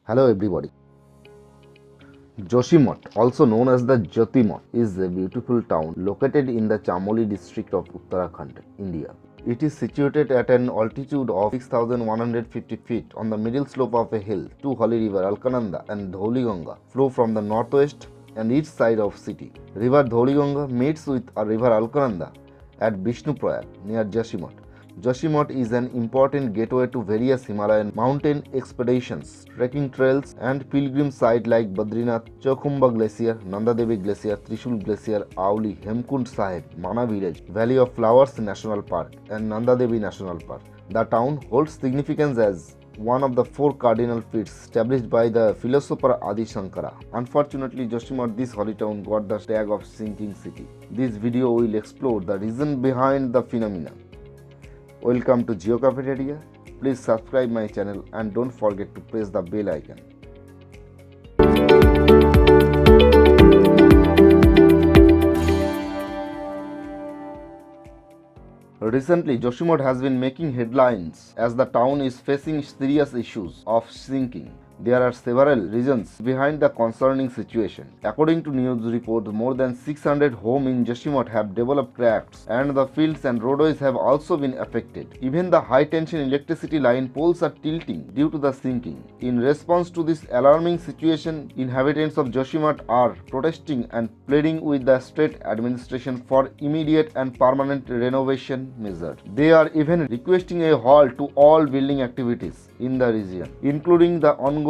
Hello everybody. Joshimath, also known as the Jyoti Math, is a beautiful town located in the Chamoli district of Uttarakhand, India. It is situated at an altitude of 6,150 feet on the middle slope of a hill. Two holy rivers Alaknanda and Dhauliganga flow from the northwest and east side of city. River Dhauliganga meets with a river Alaknanda at Vishnu Prayag near Joshimath. Joshimath is an important gateway to various Himalayan mountain expeditions, trekking trails, and pilgrim sites like Badrinath, Ukhamba Glacier, Nanda Devi Glacier, Trisul Glacier, Auli, Kund Sahib, Mana Village, Valley of Flowers National Park, and Nanda Devi National Park. The town holds significance as one of the four cardinal feats established by the philosopher Adi Shankara. Unfortunately, Joshimath, this holy town, got the tag of sinking city. This video will explore the reason behind the phenomena. Welcome to Geo Cafeteria. Please subscribe my channel and don't forget to press the bell icon. Recently, Joshimath has been making headlines as the town is facing serious issues of sinking. There are several reasons behind the concerning situation. According to news reports, more than 600 homes in Joshimath have developed cracks and the fields and roadways have also been affected. Even the high-tension electricity line poles are tilting due to the sinking. In response to this alarming situation, inhabitants of Joshimath are protesting and pleading with the state administration for immediate and permanent renovation measures. They are even requesting a halt to all building activities in the region, including the ongoing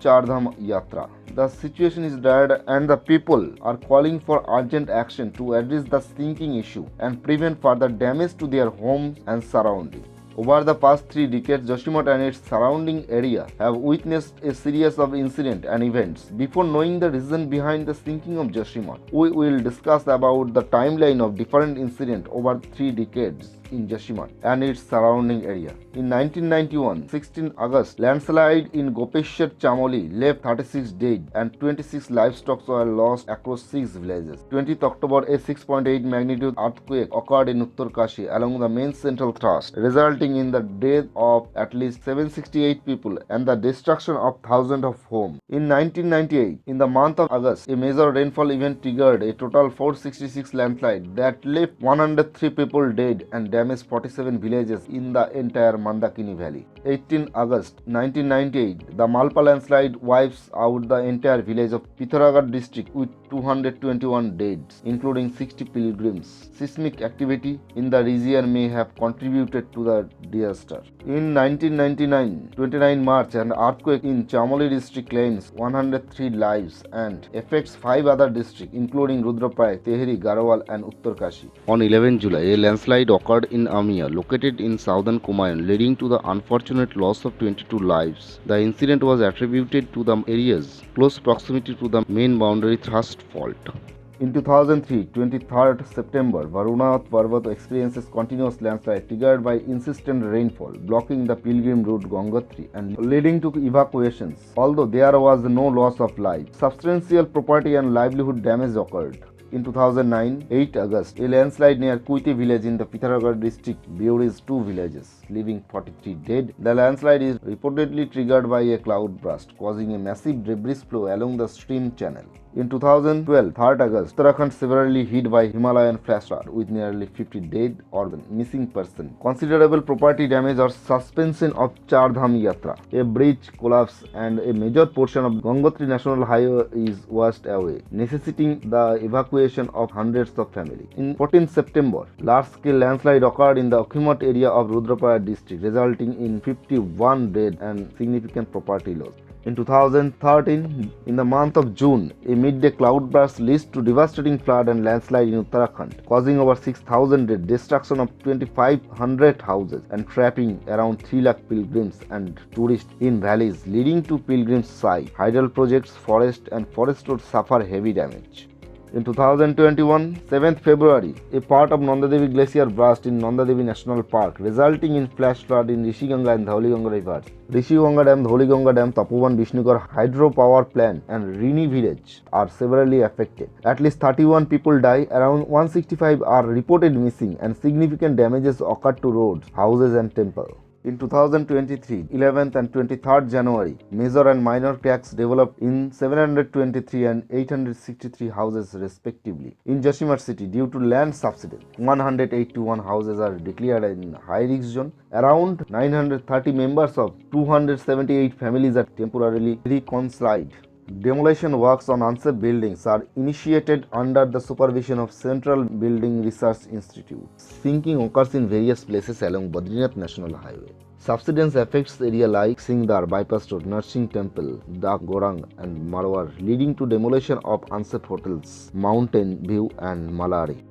Char Dham Yatra. The situation is dire and the people are calling for urgent action to address the sinking issue and prevent further damage to their homes and surroundings. Over the past 3 decades, Joshimath and its surrounding area have witnessed a series of incidents and events. Before knowing the reason behind the sinking of Joshimath, we will discuss about the timeline of different incidents over 3 decades in Joshimath and its surrounding area. In 1991, 16 August, landslide in Gopeshwar Chamoli left 36 dead and 26 livestock were lost across 6 villages. 20th October, a 6.8 magnitude earthquake occurred in Uttarakhand along the main central thrust, resulting in the death of at least 768 people and the destruction of thousands of homes. In 1998, in the month of August, a major rainfall event triggered a total 466 landslide that left 103 people dead and damaged 47 villages in the entire Mandakini Valley. 18 August 1998, the Malpa landslide wipes out the entire village of Pīthas district with 221 deaths, including 60 pilgrims. Seismic activity in the region may have contributed to the disaster. In 1999, 29 March, an earthquake in Chamoli district claims 103 lives and affects 5 other districts, including Rudraprayag, Tehri, Garhwal, and Uttarkashi. On 11 July, a landslide occurred in Amia, located in southern Kumaon, leading to the unfortunate loss of 22 lives. The incident was attributed to the area's close proximity to the main boundary thrust fault. In 2003, 23rd September, Badrinath Parvat experiences continuous landslide triggered by insistent rainfall, blocking the pilgrim route Gangotri and leading to evacuations. Although there was no loss of life, substantial property and livelihood damage occurred. In 2009, 8 August, a landslide near Kuiti village in the Pīthas district buried 2 villages, leaving 43 dead. The landslide is reportedly triggered by a cloud burst, causing a massive debris flow along the stream channel. In 2012, 3rd August, Uttarakhand severely hit by Himalayan flash flood with nearly 50 dead or missing persons. Considerable property damage or suspension of Char Dham Yatra. A bridge collapse and a major portion of Gangotri National Highway is washed away, necessitating the evacuation of hundreds of families. In 14th September, large-scale landslide occurred in the Ukhamba area of Rudraprayag district, resulting in 51 dead and significant property loss. In 2013, in the month of June, a midday cloudburst leads to devastating flood and landslide in Uttarakhand, causing over 6,000 dead, destruction of 2,500 houses, and trapping around 3 lakh pilgrims and tourists in valleys leading to pilgrims' sites. Hydel projects, forest, and forest roads suffer heavy damage. In 2021, 7th February, a part of Nanda Devi Glacier burst in Nanda Devi National Park, resulting in flash flood in Rishiganga and Dhauliganga rivers. Rishiganga Dam, Dhauliganga Dam, Tapovan Vishnugad hydropower plant and Rini village are severely affected. At least 31 people die, around 165 are reported missing, and significant damages occurred to roads, houses and temples. In 2023, 11th and 23rd January, major and minor cracks developed in 723 and 863 houses respectively. In Joshi Math city, due to land subsidence, 181 houses are declared in high-risk zone. Around 930 members of 278 families are temporarily reconciled. Demolition works on unsafe buildings are initiated under the supervision of Central Building Research Institute. Sinking occurs in various places along Badrinath National Highway. Subsidence affects area like Singdar, Bypass Road, Nursing Temple, Dak Gorang and Marwar, leading to demolition of unsafe hotels, Mountain View and Malari.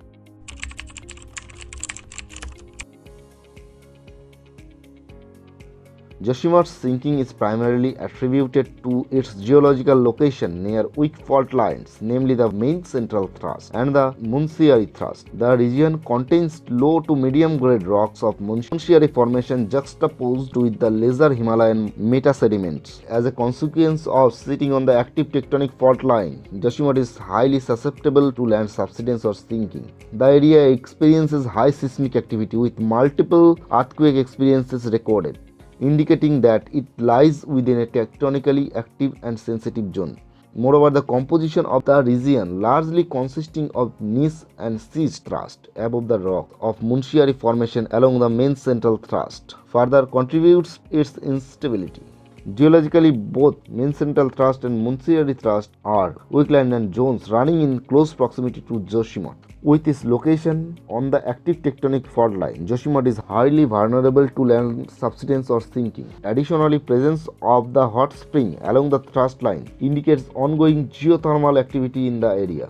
Joshi Math's sinking is primarily attributed to its geological location near weak fault lines, namely the main central thrust and the Munshiari thrust. The region contains low to medium grade rocks of Munshiari formation juxtaposed with the lesser Himalayan metasediments. As a consequence of sitting on the active tectonic fault line, Joshi Math is highly susceptible to land subsidence or sinking. The area experiences high seismic activity with multiple earthquake experiences recorded, indicating that it lies within a tectonically active and sensitive zone. Moreover, the composition of the region, largely consisting of gneiss and schist thrust above the rock of Munshiari formation along the main central thrust, further contributes its instability. Geologically, both main central thrust and Munshiari thrust are weakland and zones running in close proximity to Joshi Math. With its location on the active tectonic fault line, Joshi Math is highly vulnerable to land subsidence or sinking. Additionally, presence of the hot spring along the thrust line indicates ongoing geothermal activity in the area.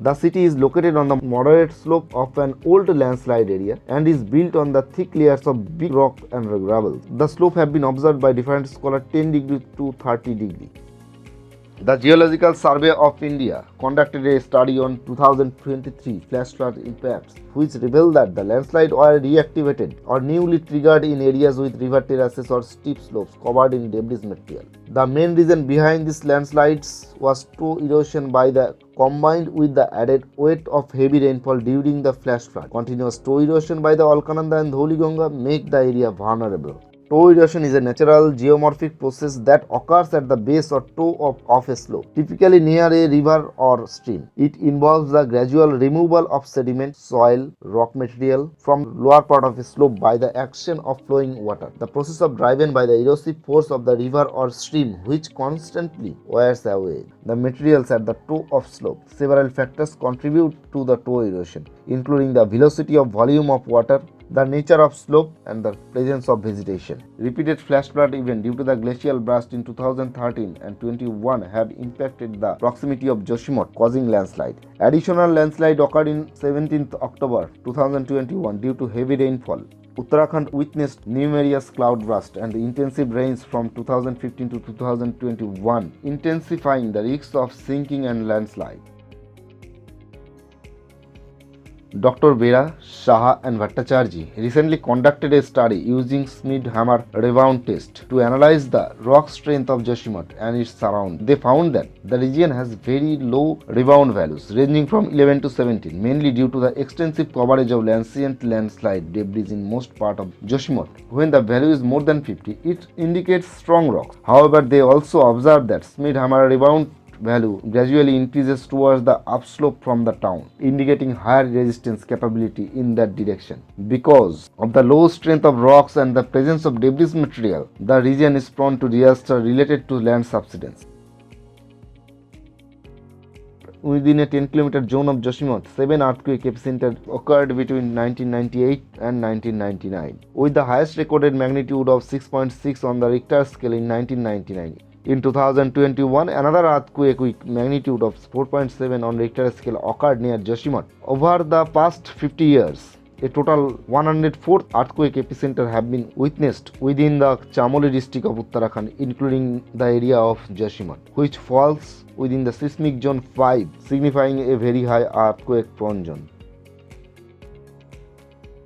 The city is located on the moderate slope of an old landslide area and is built on the thick layers of big rock and gravel. The slope have been observed by different scholars 10 degree to 30 degree. The Geological Survey of India conducted a study on 2023 flash flood impacts, which revealed that the landslides were reactivated or newly triggered in areas with river terraces or steep slopes covered in debris material. The main reason behind these landslides was toe erosion combined with the added weight of heavy rainfall during the flash flood. Continuous toe erosion by the Alaknanda and Dhauliganga make the area vulnerable. Toe erosion is a natural geomorphic process that occurs at the base or toe of a slope, typically near a river or stream. It involves the gradual removal of sediment, soil, rock material from lower part of a slope by the action of flowing water. The process is driven by the erosive force of the river or stream, which constantly wears away the materials at the toe of slope. Several factors contribute to the toe erosion, including the velocity of volume of water, the nature of slope and the presence of vegetation. Repeated flash flood events due to the glacial burst in 2013 and 21 have impacted the proximity of Joshi Math, causing landslide. Additional landslide occurred in 17th October 2021 due to heavy rainfall. Uttarakhand witnessed numerous cloud bursts and intensive rains from 2015 to 2021, intensifying the risks of sinking and landslide. Dr. Bera, Shah and Bhattacharjee recently conducted a study using Smith hammer rebound test to analyze the rock strength of Joshi Math and its surround. They found that the region has very low rebound values ranging from 11 to 17, mainly due to the extensive coverage of ancient landslide debris in most part of Joshi Math. When the value is more than 50, it indicates strong rocks. However, they also observed that Smith hammer rebound value gradually increases towards the upslope from the town, indicating higher resistance capability in that direction. Because of the low strength of rocks and the presence of debris material, the region is prone to disaster related to land subsidence. Within a 10-kilometer zone of Joshi Math, 7 earthquake epicenters occurred between 1998 and 1999, with the highest recorded magnitude of 6.6 on the Richter scale in 1999. In 2021, another earthquake with magnitude of 4.7 on Richter scale occurred near Joshi Math. Over the past 50 years, a total 104 earthquake epicenters have been witnessed within the Chamoli district of Uttarakhand, including the area of Joshi Math, which falls within the seismic zone 5, signifying a very high earthquake prone zone.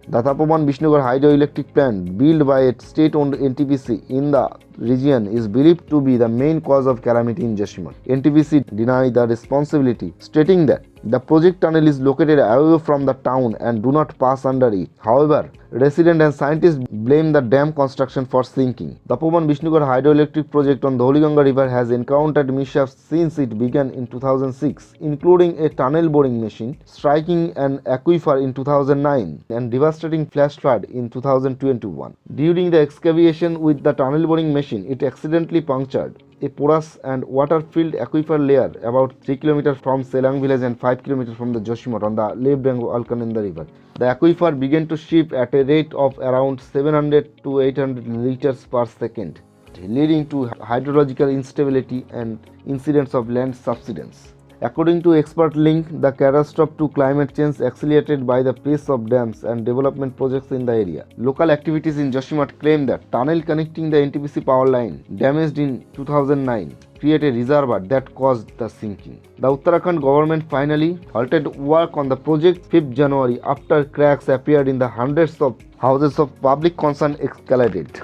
The Tapovan Vishnugar hydroelectric plant, built by a state-owned NTPC in the region, is believed to be the main cause of calamity in Joshi Math. NTPC denied the responsibility, stating that The project tunnel is located away from the town and do not pass under it. However, residents and scientists blame the dam construction for sinking. The Tapovan Vishnugarh hydroelectric project on Dhauliganga river has encountered mishaps since it began in 2006, including a tunnel boring machine striking an aquifer in 2009 and devastating flash flood in 2021. During the excavation with the tunnel boring machine, it accidentally punctured a porous and water-filled aquifer layer about 3 km from Selang village and 5 km from the Joshimath on the left bank of Alaknanda river. The aquifer began to shift at a rate of around 700 to 800 liters per second, leading to hydrological instability and incidents of land subsidence. According to expert link, the catastrophe to climate change accelerated by the pace of dams and development projects in the area. Local activities in Joshimath claim that tunnel connecting the NTPC power line, damaged in 2009, created a reservoir that caused the sinking. The Uttarakhand government finally halted work on the project 5th January after cracks appeared in the hundreds of houses of public concern escalated.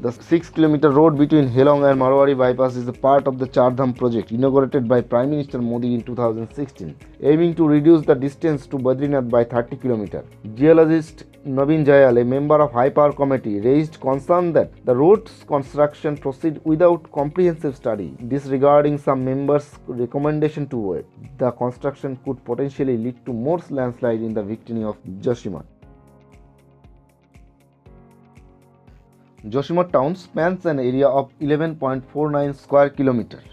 The 6-kilometer road between Helong and Marwari bypass is a part of the Char Dham project inaugurated by Prime Minister Modi in 2016, aiming to reduce the distance to Badrinath by 30 km. Geologist Navin Jayal, a member of High Power Committee, raised concern that the road's construction proceed without comprehensive study, disregarding some members' recommendation to wait. The construction could potentially lead to more landslide in the vicinity of Joshimath. Joshimath town spans an area of 11.49 square kilometers.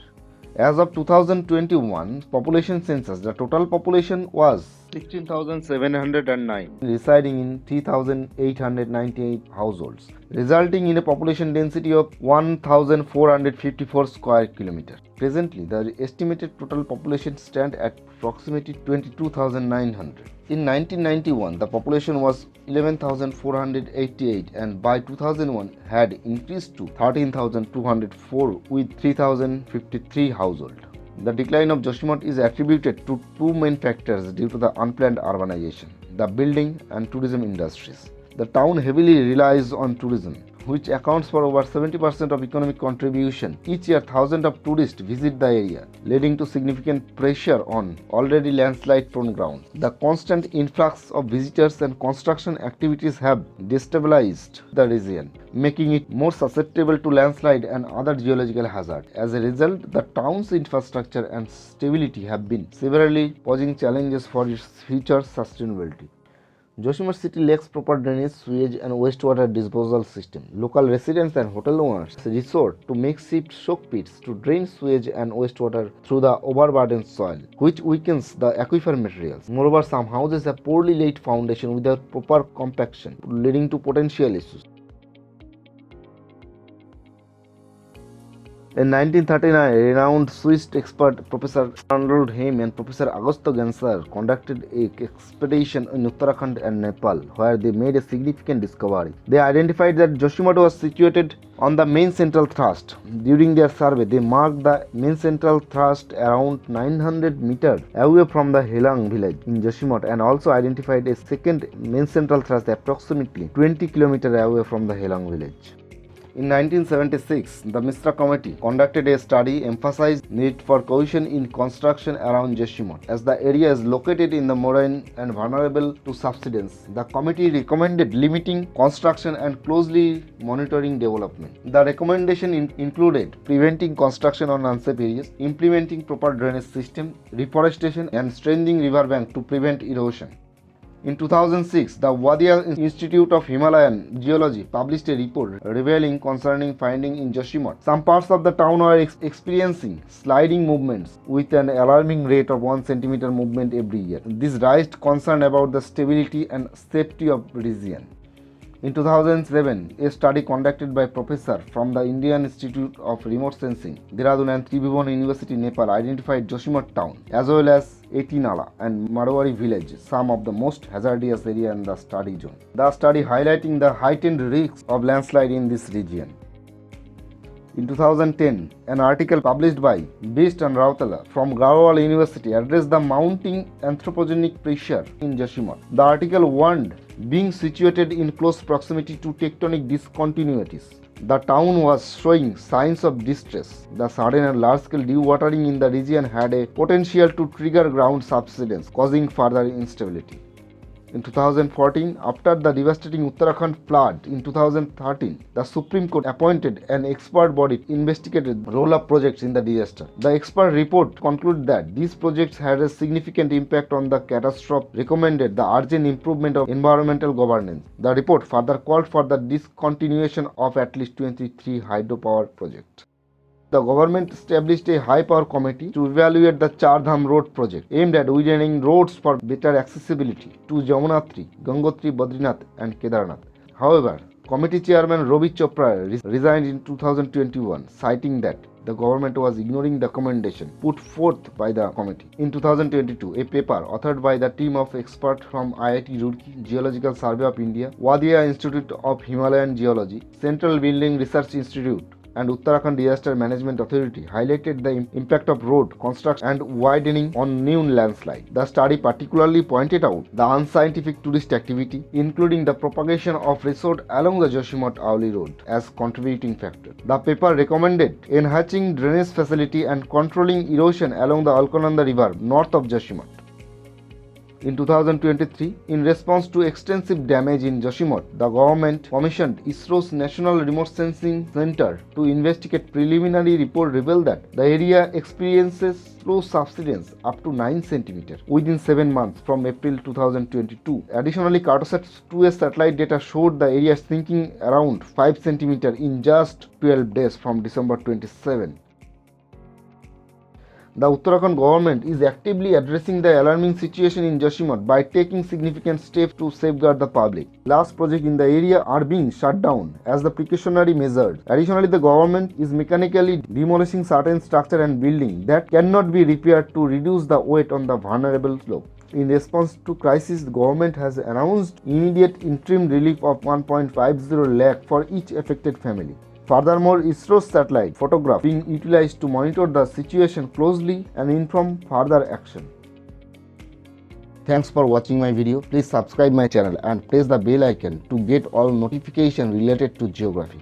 As of 2021 population census, the total population was 16,709, residing in 3,898 households, resulting in a population density of 1,454 square kilometers. Presently, the estimated total population stands at approximately 22,900. In 1991, the population was 11,488 and by 2001 had increased to 13,204 with 3,053 households. The decline of Joshimath is attributed to two main factors due to the unplanned urbanization, the building and tourism industries. The town heavily relies on tourism, which accounts for over 70% of economic contribution. Each year, thousands of tourists visit the area, leading to significant pressure on already landslide-prone ground. The constant influx of visitors and construction activities have destabilized the region, making it more susceptible to landslide and other geological hazards. As a result, the town's infrastructure and stability have been severely posing challenges for its future sustainability. Joshimath city lacks proper drainage, sewage and wastewater disposal system. Local residents and hotel owners resort to makeshift soak pits to drain sewage and wastewater through the overburdened soil, which weakens the aquifer materials. Moreover, some houses have poorly laid foundation without proper compaction, leading to potential issues. In 1939, renowned Swiss expert Professor Arnold Heim and Professor Augusto Ganser conducted an expedition in Uttarakhand and Nepal, where they made a significant discovery. They identified that Joshimath was situated on the main central thrust. During their survey, they marked the main central thrust around 900 meters away from the Helong village in Joshimath and also identified a second main central thrust approximately 20 km away from the Helong village. In 1976, the Misra Committee conducted a study emphasized need for cohesion in construction around Joshimath. As the area is located in the moraine and vulnerable to subsidence, the committee recommended limiting construction and closely monitoring development. The recommendation included preventing construction on unsafe areas, implementing proper drainage system, reforestation and strengthening riverbank to prevent erosion. In 2006, the Wadia Institute of Himalayan Geology published a report revealing concerning findings in Joshimath. Some parts of the town were experiencing sliding movements with an alarming rate of 1 centimeter movement every year. This raised concern about the stability and safety of the region. In 2007, a study conducted by professors from the Indian Institute of Remote Sensing, Dehradun and Tribhuvan University, Nepal identified Joshimath town as well as Etinala and Marwari village, some of the most hazardous area in the study zone. The study highlighting the heightened risks of landslide in this region. In 2010, an article published by Best and Rautala from Garhwal University addressed the mounting anthropogenic pressure in Joshimath. The article warned being situated in close proximity to tectonic discontinuities The town was showing signs of distress. The sudden and large-scale dewatering in the region had a potential to trigger ground subsidence, causing further instability. In 2014, after the devastating Uttarakhand flood in 2013, the Supreme Court appointed an expert body to investigate the role of projects in the disaster. The expert report concluded that these projects had a significant impact on the catastrophe, recommended the urgent improvement of environmental governance. The report further called for the discontinuation of at least 23 hydropower projects. The government established a high-power committee to evaluate the Char Dham road project, aimed at widening roads for better accessibility to Yamunotri, Gangotri, Badrinath and Kedarnath. However, committee chairman Robi Chopra resigned in 2021, citing that the government was ignoring the recommendation put forth by the committee. In 2022, a paper authored by the team of experts from IIT Roorkee, Geological Survey of India, Wadia Institute of Himalayan Geology, Central Building Research Institute, and Uttarakhand Disaster Management Authority highlighted the impact of road construction and widening on new landslides. The study particularly pointed out the unscientific tourist activity, including the propagation of resort along the Joshimath Auli road, as contributing factor. The paper recommended enhancing drainage facility and controlling erosion along the Alaknanda River north of Joshimath. In 2023, in response to extensive damage in Joshimath, the government commissioned ISRO's National Remote Sensing Center to investigate. Preliminary report revealed that the area experiences slow subsidence up to 9 cm within 7 months from April 2022. Additionally, Cartosat's 2S satellite data showed the area sinking around 5 cm in just 12 days from December 27. The Uttarakhand government is actively addressing the alarming situation in Joshimath by taking significant steps to safeguard the public. Large projects in the area are being shut down as the precautionary measures. Additionally, the government is mechanically demolishing certain structures and buildings that cannot be repaired to reduce the weight on the vulnerable slope. In response to crisis, the government has announced immediate interim relief of 1.50 lakh for each affected family. Furthermore, ISRO's satellite photograph being utilized to monitor the situation closely and inform further action. Thanks for watching my video. Please subscribe my channel and press the bell icon to get all notifications related to geography.